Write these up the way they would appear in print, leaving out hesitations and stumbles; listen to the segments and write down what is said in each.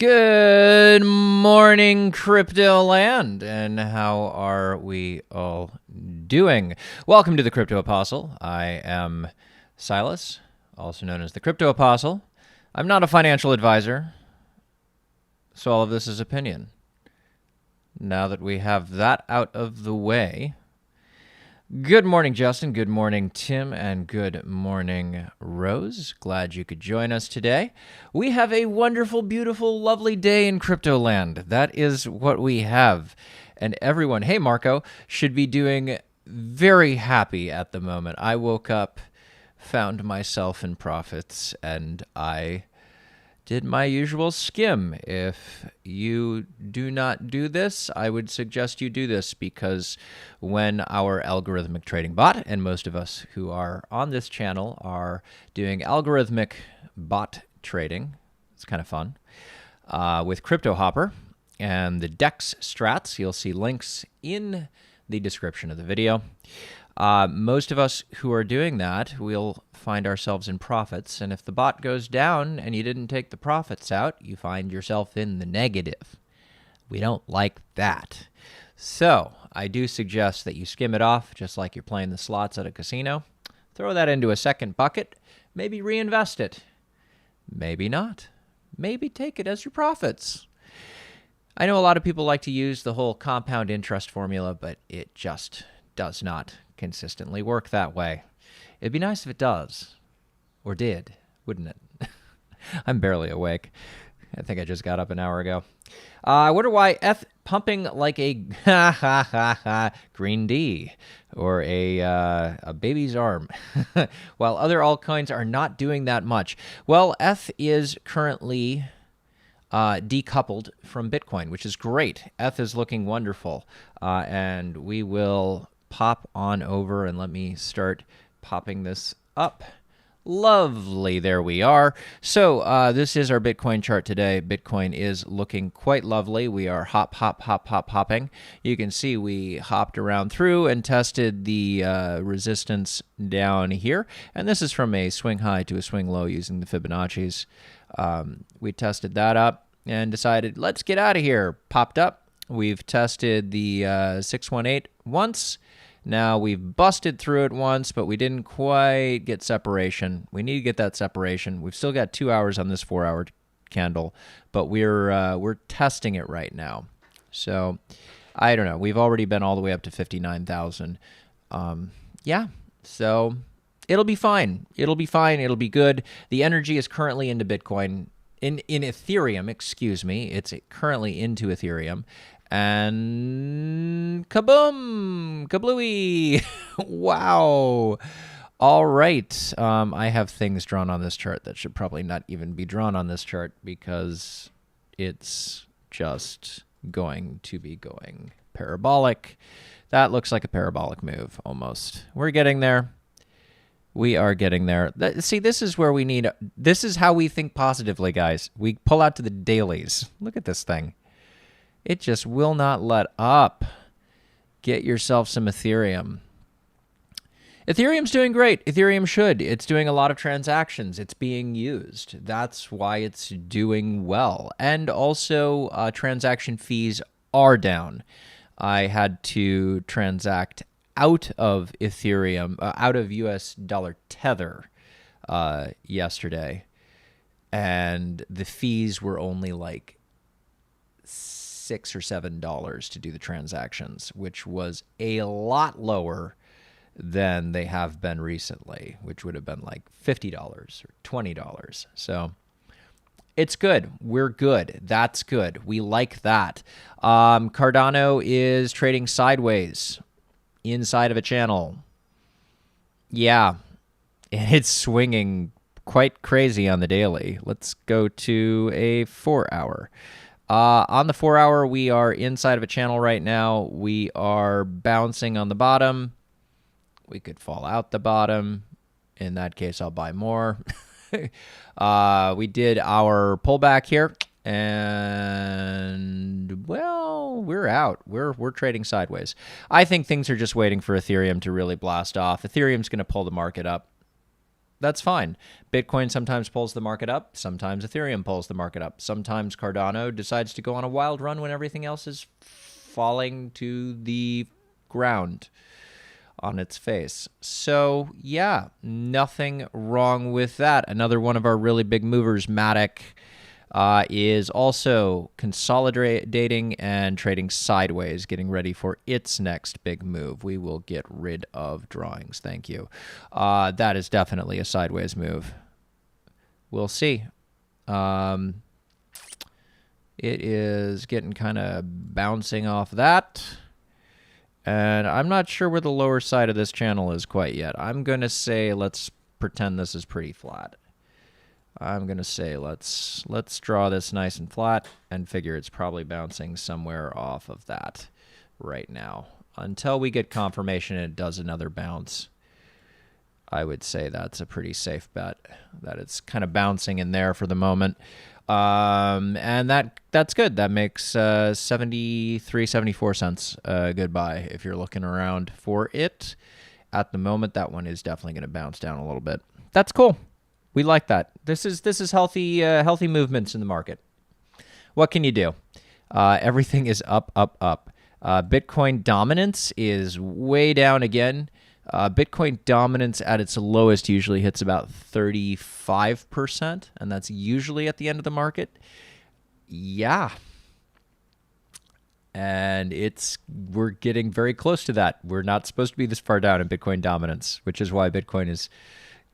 Good morning, Crypto Land, and how are we all doing? Welcome to the Crypto Apostle. I am Silas, also known as the Crypto Apostle. I'm not a financial advisor, so all of this is opinion. Now that we have that out of the way, good morning, Justin. Good morning, Tim. And good morning, Rose. Glad you could join us today. We have a wonderful, beautiful, lovely day in crypto land. That is what we have. And everyone, hey, Marco, should be doing very happy at the moment. I woke up, found myself in profits, and I did my usual skim. If you do not do this, I would suggest you do this, because when our algorithmic trading bot, and most of us who are on this channel are doing algorithmic bot trading, it's kind of fun, with Crypto Hopper and the DexStrats. You'll see links in the description of the video. Most of us who are doing that will find ourselves in profits, and if the bot goes down and you didn't take the profits out, you find yourself in the negative. We don't like that. So I do suggest that you skim it off, just like you're playing the slots at a casino. Throw that into a second bucket, maybe reinvest it. Maybe not. Maybe take it as your profits. I know a lot of people like to use the whole compound interest formula, but it just does not consistently work that way. It'd be nice if it does, or did, wouldn't it? I'm barely awake. I think I just got up an hour ago. I wonder why ETH pumping like a green D or a baby's arm, while other altcoins are not doing that much. Well, ETH is currently decoupled from Bitcoin, which is great. ETH is looking wonderful, and we will pop on over, and let me start popping this up. Lovely, there we are. So this is our Bitcoin chart today. Bitcoin is looking quite lovely. We are hopping. You can see we hopped around through and tested the resistance down here, and this is from a swing high to a swing low using the Fibonacci's. We tested that up and decided, let's get out of here. Popped up. We've tested the 618 once. Now we've busted through it once, but we didn't quite get separation. We need to get that separation. We've still got 2 hours on this 4-hour candle, but we're testing it right now. So I don't know. We've already been all the way up to 59,000. Yeah. So it'll be fine. It'll be fine. It'll be good. The energy is currently into Bitcoin, in Ethereum, excuse me. It's currently into Ethereum. And kaboom! Kablooey! Wow! All right. I have things drawn on this chart that should probably not even be drawn on this chart, because it's just going to be going parabolic. That looks like a parabolic move, almost. We're getting there. We are getting there. See, this is where we need... This is how we think positively, guys. We pull out to the dailies. Look at this thing. It just will not let up. Get yourself some Ethereum. Ethereum's doing great. Ethereum should. It's doing a lot of transactions. It's being used. That's why it's doing well. And also, transaction fees are down. I had to transact out of Ethereum, out of US dollar Tether yesterday. And the fees were only like $6 or $7 to do the transactions, which was a lot lower than they have been recently, which would have been like $50 or $20. So it's good. We're good. That's good. We like that. Cardano is trading sideways inside of a channel. Yeah, it's swinging quite crazy on the daily. Let's go to a 4-hour. On the 4-hour, we are inside of a channel right now. We are bouncing on the bottom. We could fall out the bottom. In that case, I'll buy more. We did our pullback here, and well, we're out. We're trading sideways. I think things are just waiting for Ethereum to really blast off. Ethereum's going to pull the market up. That's fine. Bitcoin sometimes pulls the market up. Sometimes Ethereum pulls the market up. Sometimes Cardano decides to go on a wild run when everything else is falling to the ground on its face. So, yeah, nothing wrong with that. Another one of our really big movers, Matic, is also consolidating and trading sideways, getting ready for its next big move. We will get rid of drawings. Thank you. That is definitely a sideways move. We'll see. It is getting kind of bouncing off that. And I'm not sure where the lower side of this channel is quite yet. I'm going to say let's pretend this is pretty flat. I'm going to say let's draw this nice and flat and figure it's probably bouncing somewhere off of that right now. Until we get confirmation it does another bounce, I would say that's a pretty safe bet that it's kind of bouncing in there for the moment. And that's good. That makes 73, 74 cents a good buy if you're looking around for it. At the moment, that one is definitely going to bounce down a little bit. That's cool. We like that. This is healthy movements in the market. What can you do? Everything is up, up, up. Bitcoin dominance is way down again. Bitcoin dominance at its lowest usually hits about 35%, and that's usually at the end of the market. Yeah. And we're getting very close to that. We're not supposed to be this far down in Bitcoin dominance, which is why Bitcoin is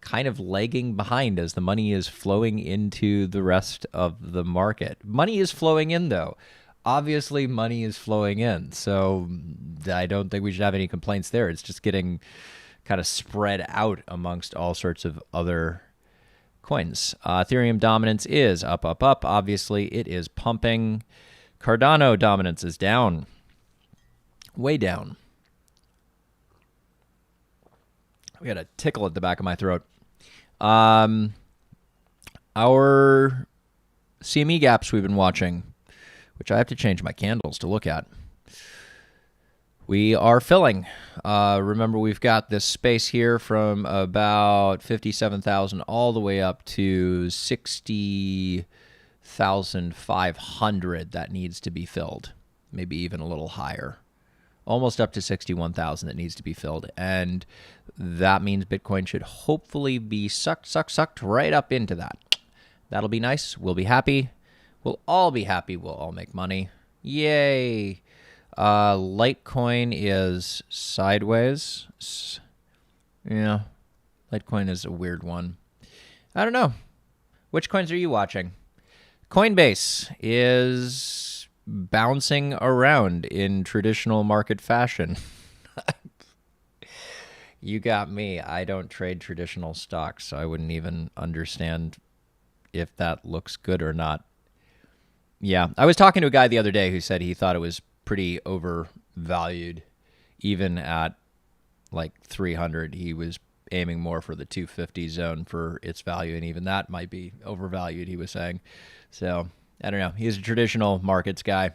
kind of lagging behind as the money is flowing into the rest of the market. Money is flowing in, though. Obviously, money is flowing in, so I don't think we should have any complaints there. It's just getting kind of spread out amongst all sorts of other coins. Ethereum dominance is up, up, up. Obviously, it is pumping. Cardano dominance is down, way down. We got a tickle at the back of my throat. Our CME gaps we've been watching, which I have to change my candles to look at. We are filling. Remember, we've got this space here from about 57,000 all the way up to 60,500 that needs to be filled, maybe even a little higher. Almost up to 61,000 that needs to be filled. And that means Bitcoin should hopefully be sucked right up into that. That'll be nice. We'll be happy. We'll all be happy. We'll all make money. Yay. Litecoin is sideways. Yeah. Litecoin is a weird one. I don't know. Which coins are you watching? Coinbase is bouncing around in traditional market fashion. You got me. I don't trade traditional stocks, so I wouldn't even understand if that looks good or not. Yeah, I was talking to a guy the other day who said he thought it was pretty overvalued. Even at like 300, he was aiming more for the 250 zone for its value, and even that might be overvalued, he was saying. So, I don't know. He's a traditional markets guy.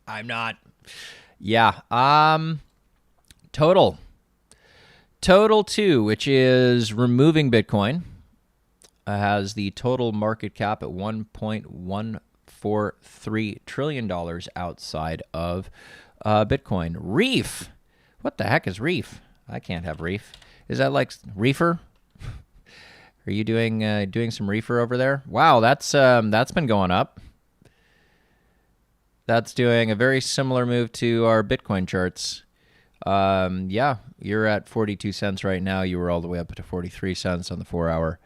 I'm not. Yeah. Total 2, which is removing Bitcoin, has the total market cap at $1.143 trillion outside of Bitcoin. Reef. What the heck is Reef? I can't have Reef. Is that like reefer? Are you doing some reefer over there? Wow, that's been going up. That's doing a very similar move to our Bitcoin charts. Yeah, you're at 42 cents right now. You were all the way up to 43 cents on the 4-hour.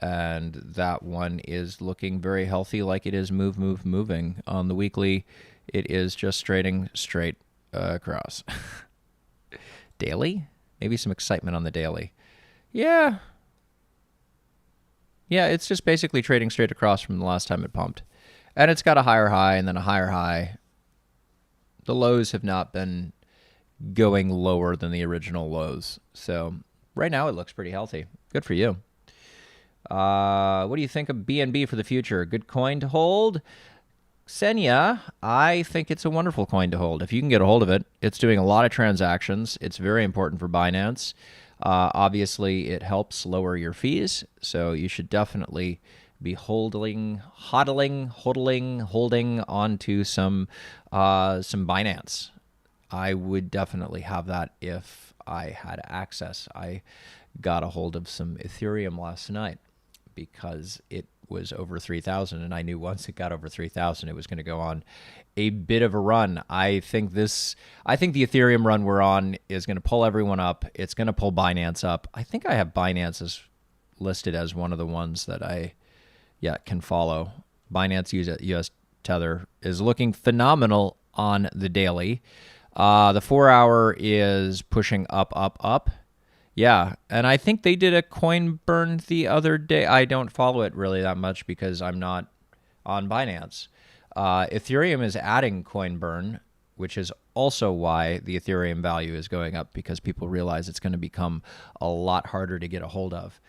And that one is looking very healthy, like it is moving. On the weekly, it is just trading straight across. Daily? Maybe some excitement on the daily. Yeah. Yeah, it's just basically trading straight across from the last time it pumped. And it's got a higher high and then a higher high. The lows have not been going lower than the original lows. So right now it looks pretty healthy. Good for you. What do you think of BNB for the future? Good coin to hold? Xenia, I think it's a wonderful coin to hold. If you can get a hold of it, it's doing a lot of transactions. It's very important for Binance. Obviously, it helps lower your fees, so you should definitely be holding onto some Binance. I would definitely have that if I had access. I got a hold of some Ethereum last night because it was over 3,000, and I knew once it got over 3,000, it was going to go on a bit of a run. I think the Ethereum run we're on is going to pull everyone up. It's going to pull Binance up. I think I have Binance as listed as one of the ones that I can follow. Binance US Tether is looking phenomenal on the daily. The 4-hour is pushing up. Yeah, and I think they did a coin burn the other day. I don't follow it really that much because I'm not on Binance. Ethereum is adding coin burn, which is also why the Ethereum value is going up, because people realize it's going to become a lot harder to get a hold of.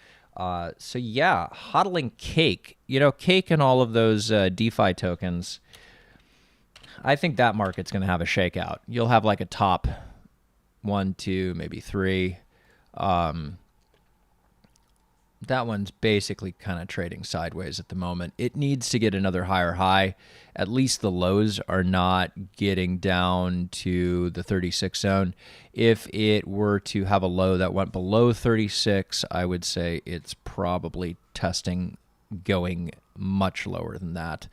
So yeah, hodling Cake. Cake and all of those DeFi tokens, I think that market's going to have a shakeout. You'll have like a top 1, 2, maybe 3. That one's basically kind of trading sideways at the moment. It needs to get another higher high. At least the lows are not getting down to the 36 zone. If it were to have a low that went below 36, I would say it's probably testing going much lower than that.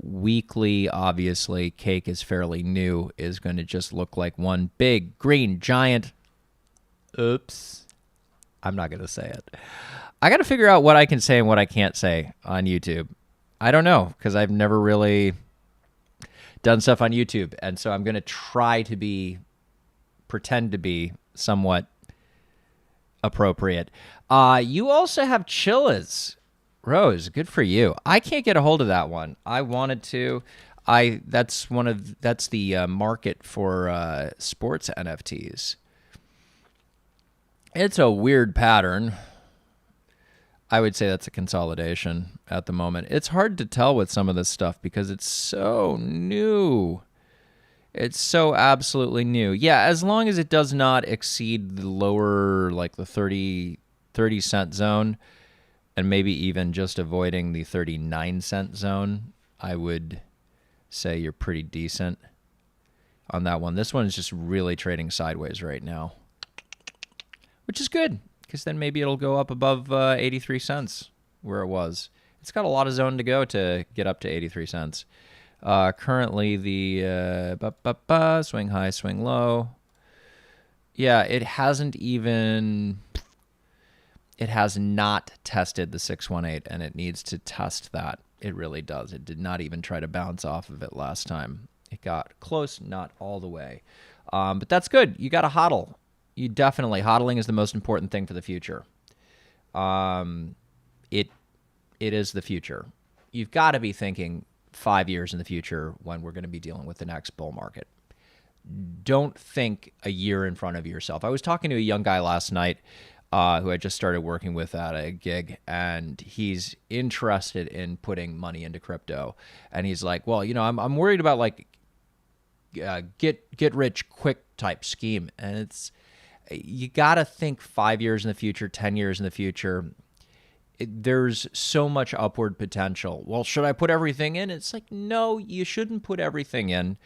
Weekly, obviously, Cake is fairly new, is going to just look like one big green giant. Oops. I'm not going to say it. I got to figure out what I can say and what I can't say on YouTube. I don't know, because I've never really done stuff on YouTube. And so I'm going to try to pretend to be somewhat appropriate. You also have Chillas. Rose, good for you. I can't get a hold of that one. I wanted to. That's the market for sports NFTs. It's a weird pattern. I would say that's a consolidation at the moment. It's hard to tell with some of this stuff because it's so new. It's so absolutely new. Yeah, as long as it does not exceed the lower, like the 30 cent zone, and maybe even just avoiding the 39 cent zone, I would say you're pretty decent on that one. This one is just really trading sideways right now, which is good, because then maybe it'll go up above 83 cents where it was. It's got a lot of zone to go to get up to 83 cents. Currently, the swing high, swing low. Yeah, it has not tested the 618, and it needs to test that. It really does. It did not even try to bounce off of it last time. It got close, not all the way. But that's good. You got to hodl. You definitely, hodling is the most important thing for the future. It is the future. You've got to be thinking 5 years in the future when we're going to be dealing with the next bull market. Don't think a year in front of yourself. I was talking to a young guy last night who I just started working with at a gig, and he's interested in putting money into crypto. And he's like, well, I'm worried about like get rich quick type scheme. And you got to think 5 years in the future, 10 years in the future. There's so much upward potential. Well, should I put everything in? It's like, no, you shouldn't put everything in.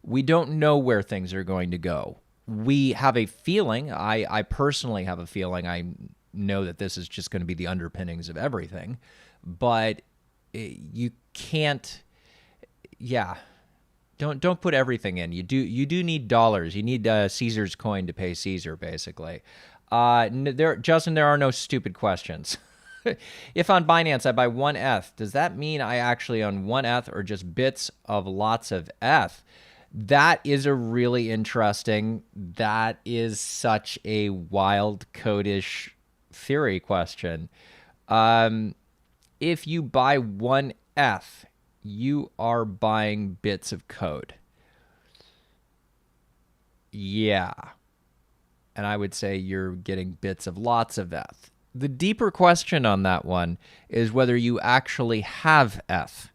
We don't know where things are going to go. We have a feeling, I personally have a feeling, I know that this is just going to be the underpinnings of everything, but you can't, don't put everything in. You do need dollars. You need Caesar's coin to pay Caesar, basically. Justin, there are no stupid questions. If on Binance I buy 1 ETH, does that mean I actually own 1 ETH or just bits of lots of ETH? That is a really interesting, that is such a wild code-ish theory question. If you buy 1 ETH, you are buying bits of code. Yeah. And I would say you're getting bits of lots of ETH. The deeper question on that one is whether you actually have ETH.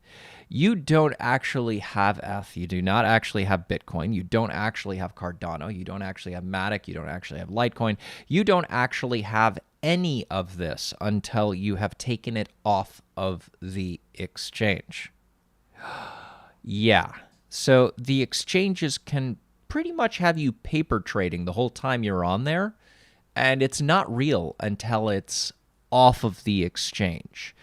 You don't actually have ETH. You do not actually have Bitcoin. You don't actually have Cardano. You don't actually have Matic. You don't actually have Litecoin. You don't actually have any of this until you have taken it off of the exchange. Yeah. So the exchanges can pretty much have you paper trading the whole time you're on there, and it's not real until it's off of the exchange.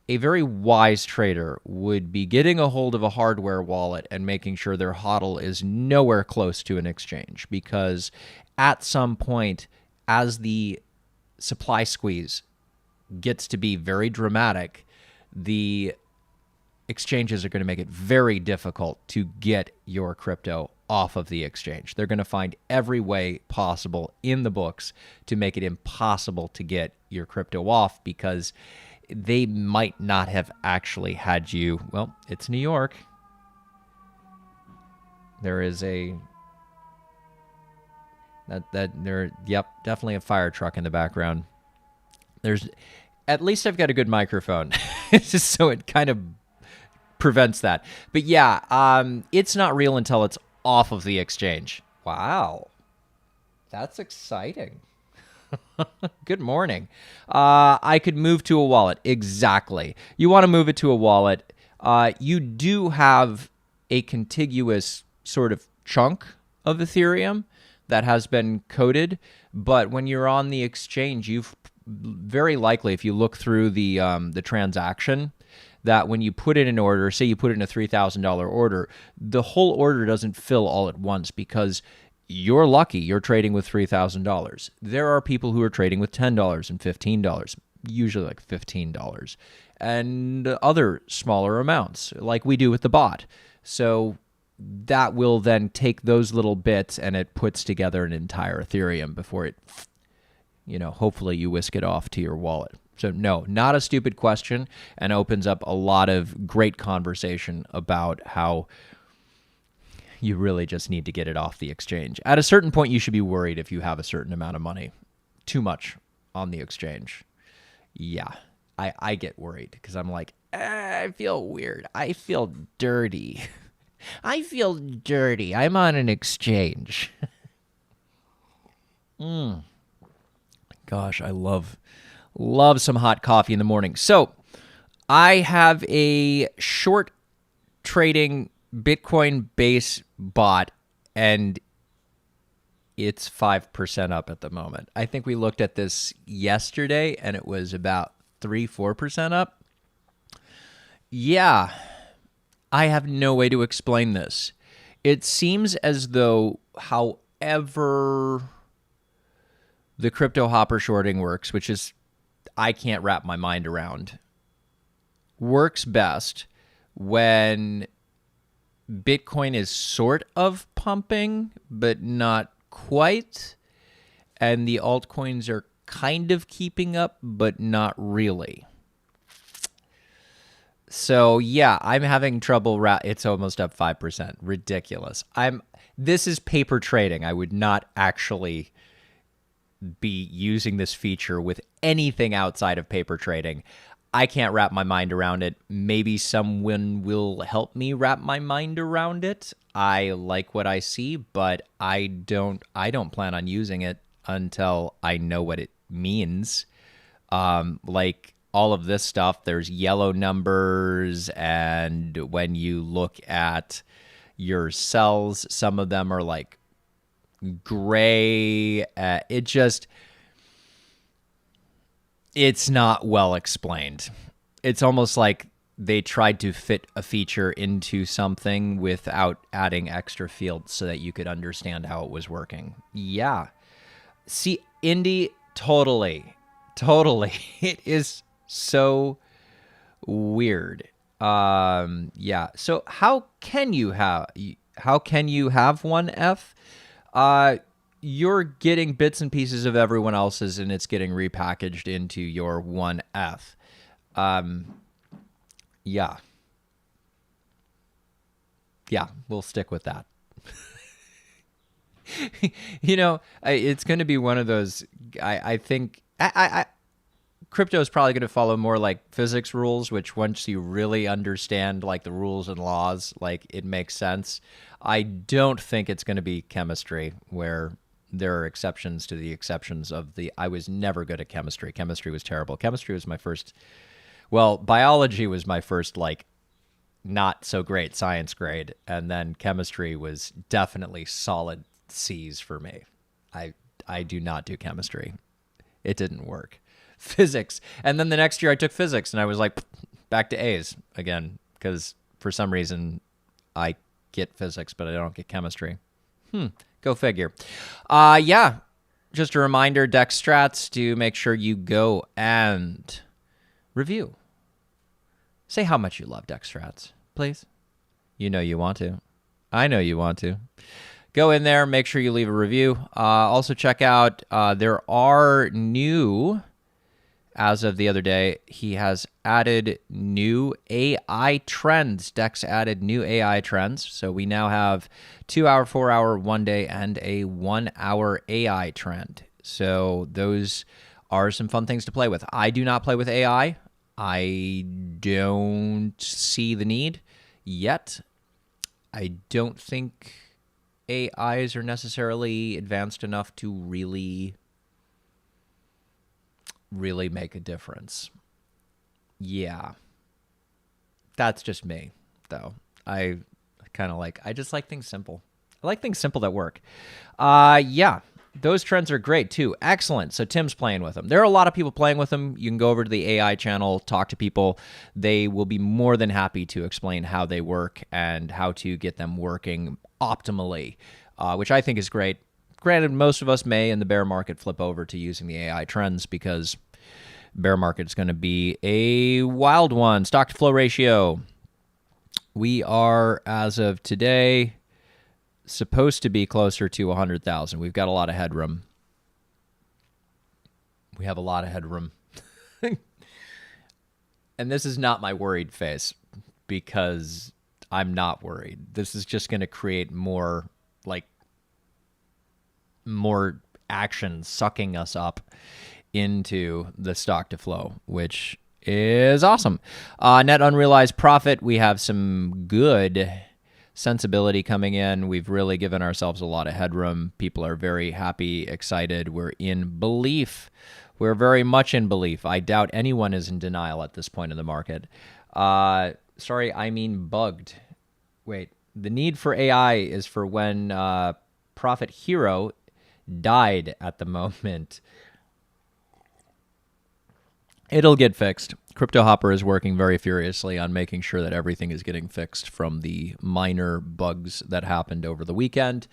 A very wise trader would be getting a hold of a hardware wallet and making sure their HODL is nowhere close to an exchange, because at some point, as the supply squeeze gets to be very dramatic, the exchanges are going to make it very difficult to get your crypto off of the exchange. They're going to find every way possible in the books to make it impossible to get your crypto off, because they might not have actually had you. Well, it's New York. There is a definitely a fire truck in the background. There's, at least I've got a good microphone, just so it kind of prevents that. But yeah, it's not real until it's off of the exchange. Wow, that's exciting. Good morning. I could move to a wallet. Exactly. You want to move it to a wallet. You do have a contiguous sort of chunk of Ethereum that has been coded, but when you're on the exchange, you've very likely, if you look through the transaction, that when you put in an order, say you put in a $3,000 order, the whole order doesn't fill all at once, because you're lucky you're trading with $3,000. There are people who are trading with $10 and $15, usually like $15, and other smaller amounts, like we do with the bot. So that will then take those little bits and it puts together an entire Ethereum before it, hopefully you whisk it off to your wallet. So no, not a stupid question, and opens up a lot of great conversation about how you really just need to get it off the exchange. At a certain point, you should be worried if you have a certain amount of money too much on the exchange. Yeah, I get worried, because I'm like, I feel weird. I feel dirty. I feel dirty. I'm on an exchange. Gosh, I love some hot coffee in the morning. So I have a short trading Bitcoin base bot, and it's 5% up at the moment. I think we looked at this yesterday, and it was about 3-4% up. Yeah, I have no way to explain this. It seems as though, however the crypto hopper shorting works, which is, I can't wrap my mind around, works best when Bitcoin is sort of pumping, but not quite, and the altcoins are kind of keeping up, but not really. So yeah, I'm having trouble. It's almost up 5%. Ridiculous. This is paper trading. I would not actually be using this feature with anything outside of paper trading. I can't wrap my mind around it. Maybe someone will help me wrap my mind around it. I like what I see, but I don't plan on using it until I know what it means. Like all of this stuff, there's yellow numbers, and when you look at your cells, some of them are like gray. It's not well explained. It's almost like they tried to fit a feature into something without adding extra fields so that you could understand how it was working. Yeah. See, Indy, totally. It is so weird. Yeah. So how can you have 1F? You're getting bits and pieces of everyone else's, and it's getting repackaged into your 1F. Yeah, we'll stick with that. It's going to be one of those. I think crypto is probably going to follow more like physics rules, which once you really understand like the rules and laws, like it makes sense. I don't think it's going to be chemistry where there are exceptions to the exceptions of the, I was never good at chemistry. Chemistry was terrible. Chemistry was my first, well, biology was my first like not so great science grade. And then chemistry was definitely solid C's for me. I do not do chemistry. It didn't work. Physics. And then the next year I took physics and I was like, back to A's again, because for some reason I get physics, but I don't get chemistry. Go figure. Yeah. Just a reminder, DexStrats, to make sure you go and review. Say how much you love DexStrats, please. You know you want to. I know you want to. Go in there, make sure you leave a review. Also check out, there are new, as of the other day, he has added new AI trends. Dex added new AI trends. So we now have 2 hour, 4 hour, 1 day, and a 1 hour AI trend. So those are some fun things to play with. I do not play with AI. I don't see the need yet. I don't think AIs are necessarily advanced enough to really make a difference. Yeah. That's just me, though. I just like things simple. I like things simple that work. Yeah. Those trends are great, too. Excellent. So Tim's playing with them. There are a lot of people playing with them. You can go over to the AI channel, talk to people. They will be more than happy to explain how they work and how to get them working optimally, which I think is great. Granted, most of us may in the bear market flip over to using the AI trends because bear market is going to be a wild one. Stock to flow ratio. We are, as of today, supposed to be closer to 100,000. We've got a lot of headroom. We have a lot of headroom. And this is not my worried face because I'm not worried. This is just going to create more action sucking us up into the stock to flow, which is awesome. Net unrealized profit. We have some good sensibility coming in. We've really given ourselves a lot of headroom. People are very happy, excited. We're in belief. We're very much in belief. I doubt anyone is in denial at this point in the market. Sorry, I mean bugged. Wait, the need for AI is for when Profit Hero died at the moment. It'll get fixed. Crypto Hopper is working very furiously on making sure that everything is getting fixed from the minor bugs that happened over the weekend.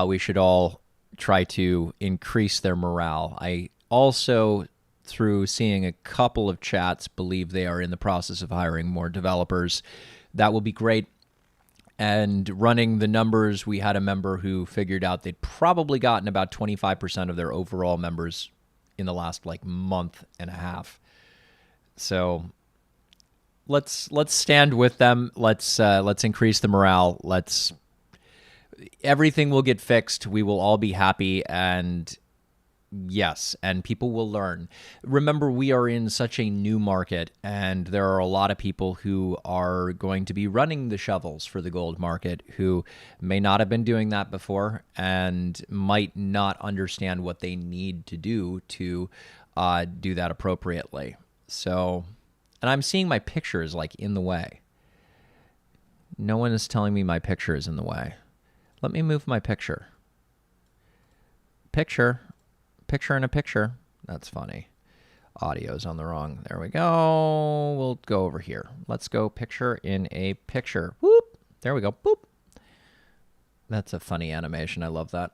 We should all try to increase their morale. I also, through seeing a couple of chats, believe they are in the process of hiring more developers. That will be great. And running the numbers, we had a member who figured out they'd probably gotten about 25% of their overall members in the last month and a half. So let's stand with them. Let's increase the morale. Everything will get fixed. We will all be happy, and yes, and people will learn. Remember, we are in such a new market, and there are a lot of people who are going to be running the shovels for the gold market who may not have been doing that before and might not understand what they need to do to do that appropriately. So, and I'm seeing my picture is in the way. No one is telling me my picture is in the way. Let me move my picture. Picture in a picture. That's funny. Audio's on the wrong. There we go. We'll go over here. Let's go picture in a picture. Whoop. There we go. Boop. That's a funny animation. I love that.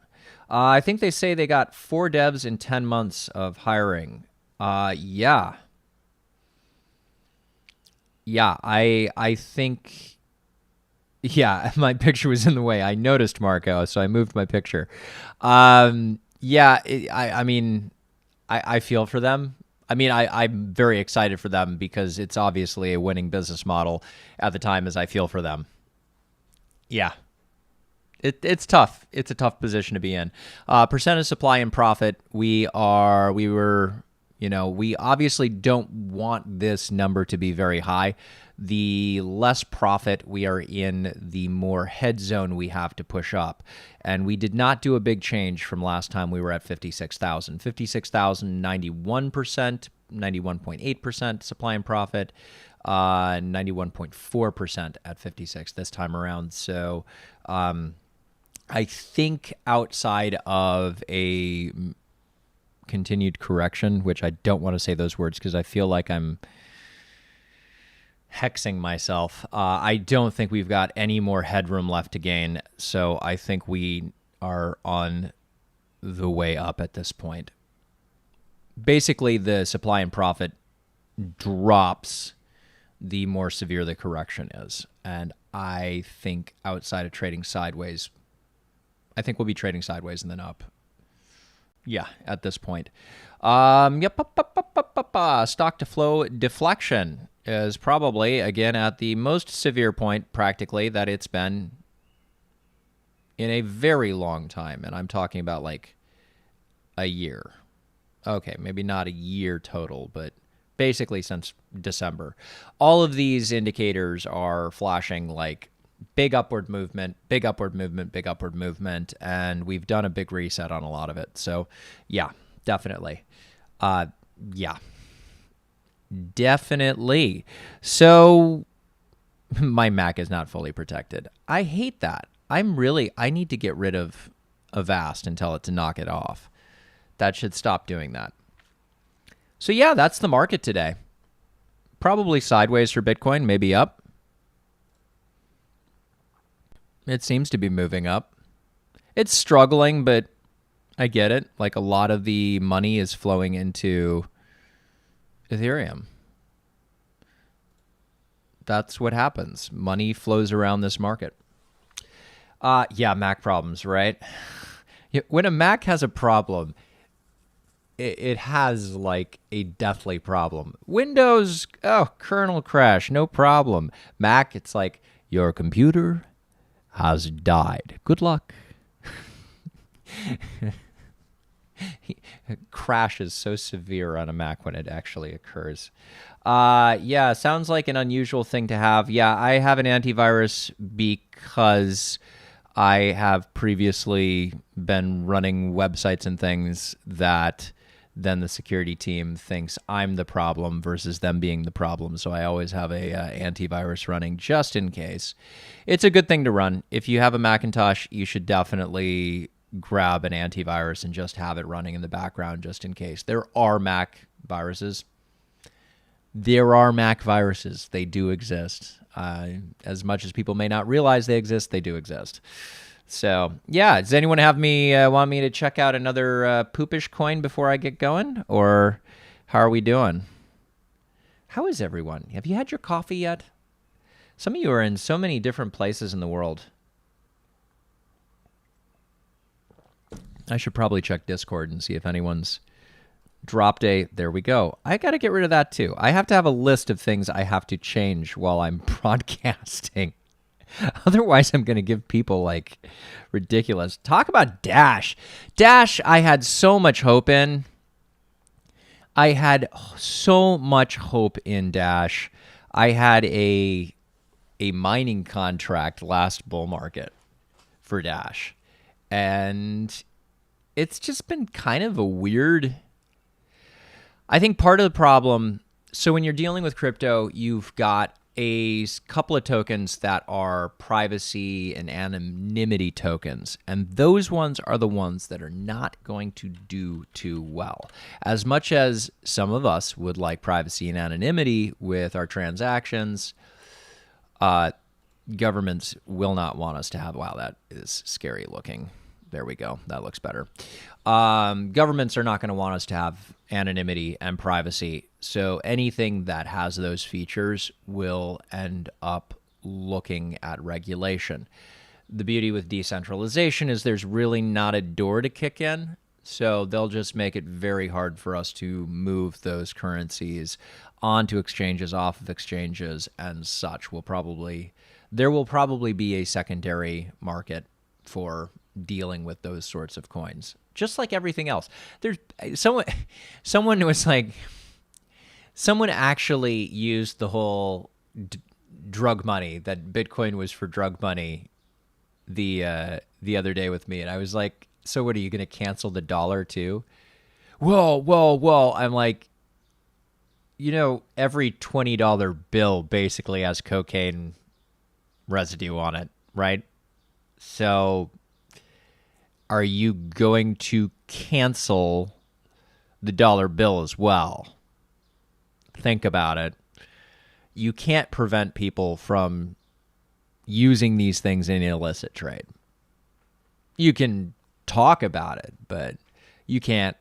I think they say they got 4 devs in 10 months of hiring. Yeah. Yeah, I think... Yeah, my picture was in the way. I noticed, Marco, so I moved my picture. Yeah, I feel for them. I'm very excited for them because it's obviously a winning business model at the time as I feel for them. Yeah. It's tough. It's a tough position to be in. Percentage supply and profit. We were, You know, we obviously don't want this number to be very high. The less profit we are in, the more head zone we have to push up. And we did not do a big change from last time we were at 56,000. 56,000, 91%, 91.8% supply and profit, 91.4% at 56 this time around. So I think outside of a continued correction, which I don't want to say those words because I feel like I'm hexing myself. I don't think we've got any more headroom left to gain, so I think we are on the way up at this point. Basically, the supply and profit drops the more severe the correction is, and I think outside of trading sideways, I think we'll be trading sideways and then up. Yeah, at this point. Stock to flow deflection is probably, again, at the most severe point, practically, that it's been in a very long time. And I'm talking about like a year. Okay, maybe not a year total, but basically since December. All of these indicators are flashing like big upward movement, big upward movement, big upward movement, and we've done a big reset on a lot of it. So, yeah, definitely. Definitely. So, my Mac is not fully protected. I hate that. I need to get rid of Avast and tell it to knock it off. That should stop doing that. So, yeah, that's the market today. Probably sideways for Bitcoin, maybe up. It seems to be moving up. It's struggling, but I get it. Like a lot of the money is flowing into Ethereum. That's what happens. Money flows around this market. Yeah, Mac problems, right? When a Mac has a problem, it has like a deathly problem. Windows, kernel crash, no problem. Mac, it's like your computer has died. Good luck. Crash is so severe on a Mac when it actually occurs. Yeah, sounds like an unusual thing to have. Yeah, I have an antivirus because I have previously been running websites and things that then the security team thinks I'm the problem versus them being the problem. So I always have a antivirus running just in case. It's a good thing to run. If you have a Macintosh, you should definitely grab an antivirus and just have it running in the background just in case. There are Mac viruses. They do exist. As much as people may not realize they exist, they do exist. So, yeah, does anyone want me to check out another poopish coin before I get going? Or how are we doing? How is everyone? Have you had your coffee yet? Some of you are in so many different places in the world. I should probably check Discord and see if anyone's dropped there we go. I got to get rid of that too. I have to have a list of things I have to change while I'm broadcasting. Otherwise, I'm going to give people like ridiculous. Talk about Dash. Dash, I had so much hope in. I had so much hope in Dash. I had a mining contract last bull market for Dash. And it's just been kind of a weird... I think part of the problem... So when you're dealing with crypto, you've got a couple of tokens that are privacy and anonymity tokens. And those ones are the ones that are not going to do too well. As much as some of us would like privacy and anonymity with our transactions, governments will not want us to have... Wow, that is scary looking. There we go. That looks better. Governments are not going to want us to have anonymity and privacy. So anything that has those features will end up looking at regulation. The beauty with decentralization is there's really not a door to kick in. So they'll just make it very hard for us to move those currencies onto exchanges, off of exchanges, and such. There will probably be a secondary market for dealing with those sorts of coins. just like everything else. There's someone was like, someone actually used the whole drug money, that Bitcoin was for drug money, the other day with me, and I was like, so what, are you going to cancel the dollar too? Well, I'm like, every $20 bill basically has cocaine residue on it, right? So are you going to cancel the dollar bill as well? Think about it. You can't prevent people from using these things in illicit trade. You can talk about it, but you can't.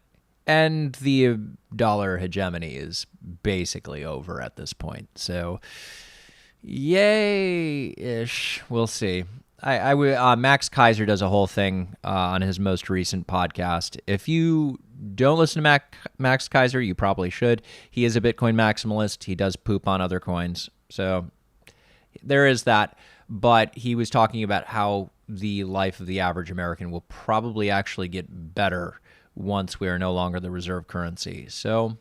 And the dollar hegemony is basically over at this point. So, yay-ish. We'll see. Max Kaiser does a whole thing on his most recent podcast. If you don't listen to Max Kaiser, you probably should. He is a Bitcoin maximalist. He does poop on other coins. So there is that. But he was talking about how the life of the average American will probably actually get better once we are no longer the reserve currency. So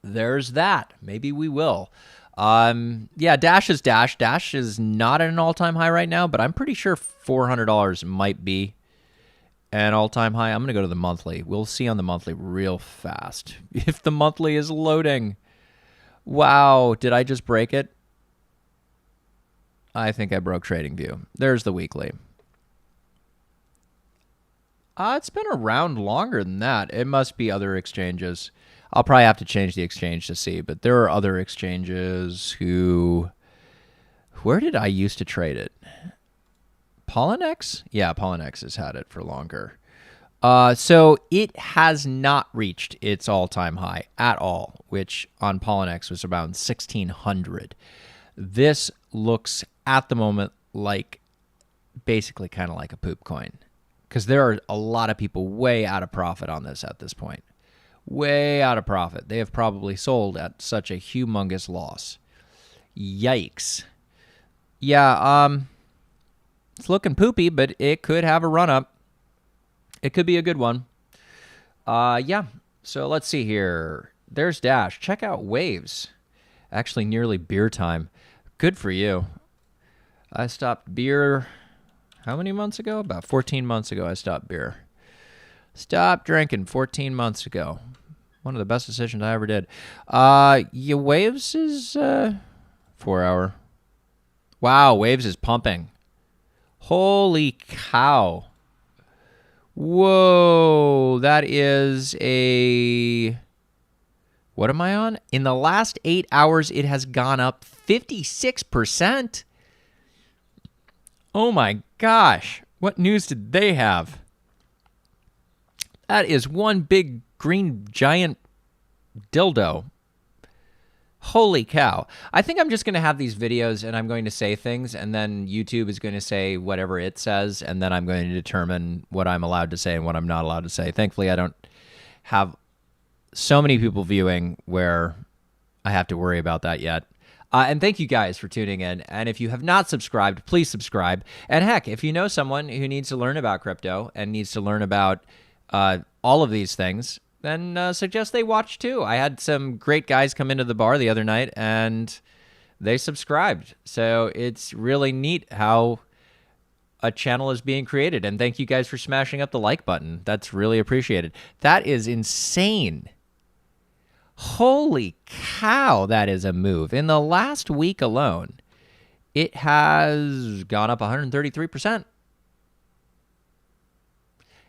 there's that. Maybe we will. Dash is Dash. Dash is not at an all-time high right now, but I'm pretty sure $400 might be an all-time high. I'm going to go to the monthly. We'll see on the monthly real fast if the monthly is loading. Wow, did I just break it? I think I broke TradingView. There's the weekly. It's been around longer than that. It must be other exchanges. I'll probably have to change the exchange to see, but there are other exchanges who... Where did I used to trade it? Polynex? Yeah, Polynex has had it for longer. So it has not reached its all-time high at all, which on Polynex was around 1,600. This looks at the moment like basically kind of like a poop coin, because there are a lot of people way out of profit on this at this point. Way out of profit. They have probably sold at such a humongous loss. Yikes. Yeah, it's looking poopy, but it could have a run-up. It could be a good one. So let's see here. There's Dash. Check out Waves. Actually, nearly beer time. Good for you. I stopped beer, how many months ago? About 14 months ago I stopped beer. Stopped drinking 14 months ago. One of the best decisions I ever did. Waves is 4 hour. Wow, Waves is pumping. Holy cow. Whoa, that is a... What am I on? In the last 8 hours, it has gone up 56%. Oh my gosh. What news did they have? That is one big green giant dildo. Holy cow. I think I'm just going to have these videos and I'm going to say things, and then YouTube is going to say whatever it says, and then I'm going to determine what I'm allowed to say and what I'm not allowed to say. Thankfully, I don't have so many people viewing where I have to worry about that yet. And thank you guys for tuning in. And if you have not subscribed, please subscribe. And heck, if you know someone who needs to learn about crypto and needs to learn about all of these things, then suggest they watch too. I had some great guys come into the bar the other night and they subscribed. So it's really neat how a channel is being created. And thank you guys for smashing up the like button. That's really appreciated. That is insane. Holy cow, that is a move. In the last week alone, it has gone up 133%.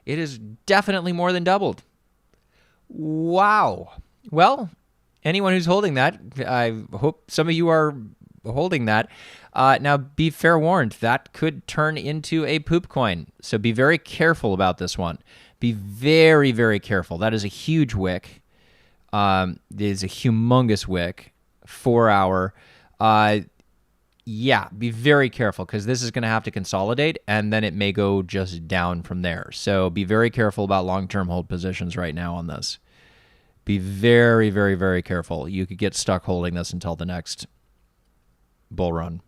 It is definitely more than doubled. Wow. Well, anyone who's holding that, I hope some of you are holding that. Now, be fair warned, that could turn into a poop coin. So be very careful about this one. Be very, very careful. That is a huge wick. It is a humongous wick, 4 hour. Be very careful, because this is going to have to consolidate, and then it may go just down from there. So be very careful about long-term hold positions right now on this. Be very, very, very careful. You could get stuck holding this until the next bull run.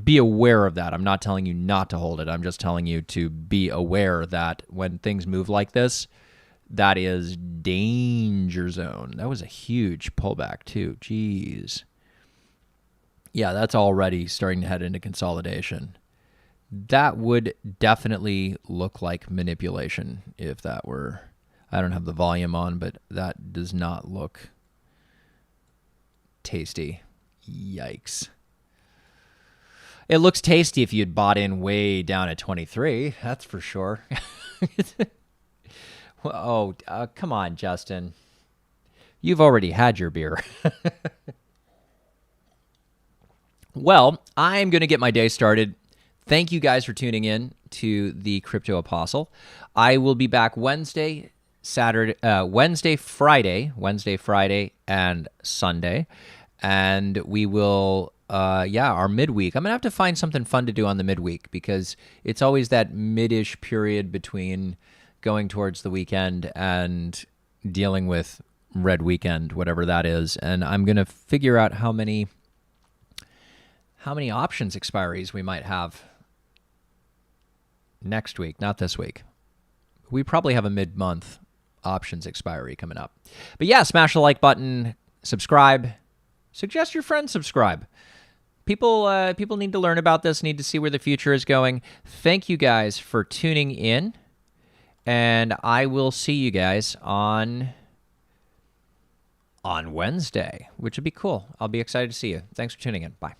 be aware of that. I'm not telling you not to hold it. I'm just telling you to be aware that when things move like this, that is danger zone. That was a huge pullback too. Jeez. Yeah, that's already starting to head into consolidation. That would definitely look like manipulation if that were... I don't have the volume on, but that does not look tasty. Yikes. It looks tasty if you'd bought in way down at 23. That's for sure. Oh, come on, Justin. You've already had your beer. Well, I'm going to get my day started. Thank you guys for tuning in to the Crypto Apostle. I will be back Wednesday, Friday, and Sunday. And we will, our midweek. I'm going to have to find something fun to do on the midweek because it's always that mid-ish period between going towards the weekend and dealing with Red Weekend, whatever that is. And I'm going to figure out how many options expiries we might have next week, not this week. We probably have a mid-month options expiry coming up. But yeah, smash the like button, subscribe, suggest your friends subscribe. People need to learn about this, need to see where the future is going. Thank you guys for tuning in, and I will see you guys on Wednesday, which would be cool. I'll be excited to see you. Thanks for tuning in. Bye.